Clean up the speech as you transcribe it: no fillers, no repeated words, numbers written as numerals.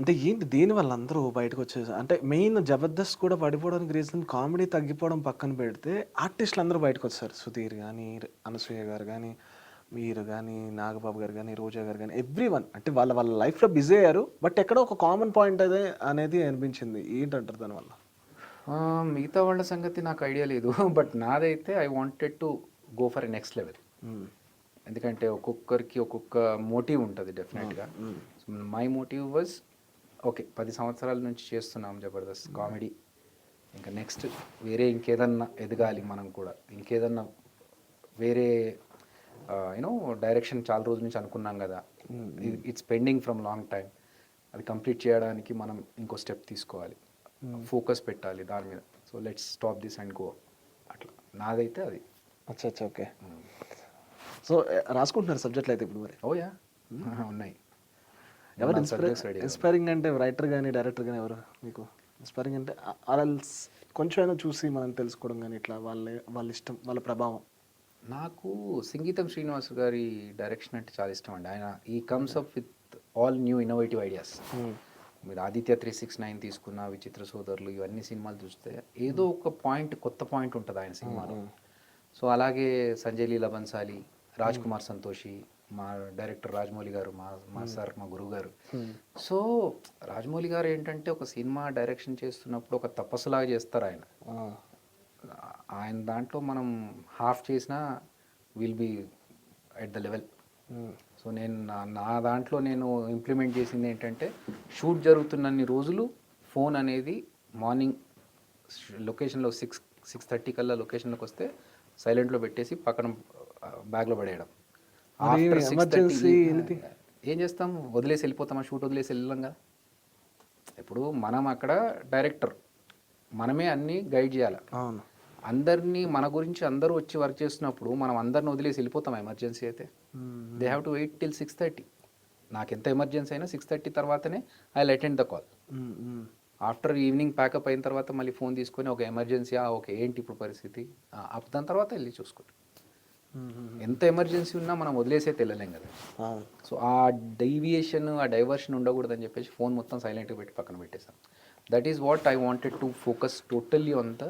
అంటే ఏంటి దేనివల్ల అందరూ బయటకొచ్చేసారు? అంటే మెయిన్ 'జబర్దస్త్' కూడా పడిపోవడానికి రీజన్ కామెడీ తగ్గిపోవడం పక్కన పెడితే ఆర్టిస్టులందరూ బయటకొచ్చేసారు. 'సుధీర్' గాని, 'అనసూయ' గారు గాని, మీరు గాని, 'నాగబాబు' గారు గాని, 'రోజా' గారు గాని ఎవ్రీవన్ అంటే వాళ్ళ వాళ్ళ లైఫ్‌లో బిజీ అయ్యారు. బట్ ఎక్కడో ఒక కామన్ పాయింట్ అనేది అనిపించింది. ఏంటంటారు దానివల్ల? మిగతా వాళ్ళ సంగతి నాకు ఐడియా లేదు. బట్ నాదైతే I wanted to go for a next level. Hmm. ఎందుకంటే ఒక్కొక్కరికి ఒక్కొక్క మోటివ్ ఉంటుంది డెఫినెట్గా. So my motive was okay, 10 సంవత్సరాల నుంచి చేస్తున్నాం జబర్దస్త్ కామెడీ. ఇంకా నెక్స్ట్ వేరే ఇంకేదన్నా ఎదగాలి మనం కూడా, ఇంకేదన్నా వేరే యూనో డైరెక్షన్ చాలా రోజుల నుంచి అనుకున్నాం కదా, it's pending from long time. అది కంప్లీట్ చేయడానికి మనం ఇంకో స్టెప్ తీసుకోవాలి, ఫోకస్ పెట్టాలి దాని మీద. So let's stop this and go. అట్లా నాదైతే అది. అచ్చా! ఓకే. సో రాసుకుంటున్నారు సబ్జెక్టులు అయితే ఇప్పుడు మరి? ఓ యా, ఉన్నాయి. ఎవరు సబ్జెక్ట్స్ రెడీ. ఇన్స్పైరింగ్ అంటే రైటర్ గాని, డైరెక్టర్ గాని ఎవరు మీకు ఇన్స్పైరింగ్ అంటే? ఆల్స్ కొంచెమైనా చూసి మనం తెలుసుకోవడం గాని ఇట్లా వాళ్ళ ఇష్టం, వాళ్ళ ప్రభావం. నాకు సంగీతం శ్రీనివాస్ గారి డైరెక్షన్ అంటే చాలా ఇష్టం అండి. ఆయన he comes up with all new innovative ideas. మీరు ఆదిత్య 369 తీసుకున్న, విచిత్ర సోదరులు, ఇవన్నీ సినిమాలు చూస్తే ఏదో ఒక పాయింట్, కొత్త పాయింట్ ఉంటుంది ఆయన సినిమాలో. సో అలాగే సంజయ్ లీలా బన్సాలి, రాజ్ కుమార్ సంతోషి, మా డైరెక్టర్ రాజమౌళి గారు, మా సార్, మా గురువు గారు. సో రాజమౌళి గారు ఏంటంటే ఒక సినిమా డైరెక్షన్ చేస్తున్నప్పుడు ఒక తపస్సులాగా చేస్తారు ఆయన. ఆయన దాంట్లో మనం హాఫ్ చేసినా will be at the level. So నేను నా దాంట్లో నేను ఇంప్లిమెంట్ చేసింది ఏంటంటే, షూట్ జరుగుతున్నన్ని రోజులు ఫోన్ అనేది మార్నింగ్ లొకేషన్లో 6:30 కల్లా లొకేషన్లోకి వస్తే సైలెంట్లో పెట్టేసి పక్కన బ్యాగ్లో పడేయడం. ఆఫ్టర్ 6:30 ఏం చేస్తాం, వదిలేసి వెళ్ళిపోతామా? షూట్ వదిలేసి వెళ్ళాం కదా. ఇప్పుడు మనం అక్కడ డైరెక్టర్, మనమే అన్నీ గైడ్ చేయాలి. అవును. అందరినీ మన గురించి అందరూ వచ్చి వర్క్ చేస్తున్నప్పుడు మనం అందరిని వదిలేసి వెళ్ళిపోతాం ఎమర్జెన్సీ అయితే. They have to wait till 6:30. నాకు ఎంత ఎమర్జెన్సీ అయినా 6:30 తర్వాతనే I will attend the call. After evening pack up అయిన తర్వాత మళ్ళీ ఫోన్ తీసుకొని ఒక ఎమర్జెన్సీ, ఓకే ఏంటి ఇప్పుడు పరిస్థితి, దాని తర్వాత వెళ్ళి చూసుకుంటాం. ఎంత ఎమర్జెన్సీ ఉన్నా మనం వదిలేసే వెళ్ళలేం కదా. సో ఆ డీవియేషన్, ఆ డైవర్షన్ ఉండకూడదని చెప్పేసి ఫోన్ మొత్తం సైలెంట్గా పెట్టి పక్కన పెట్టేసాం. That is what I wanted to focus totally on the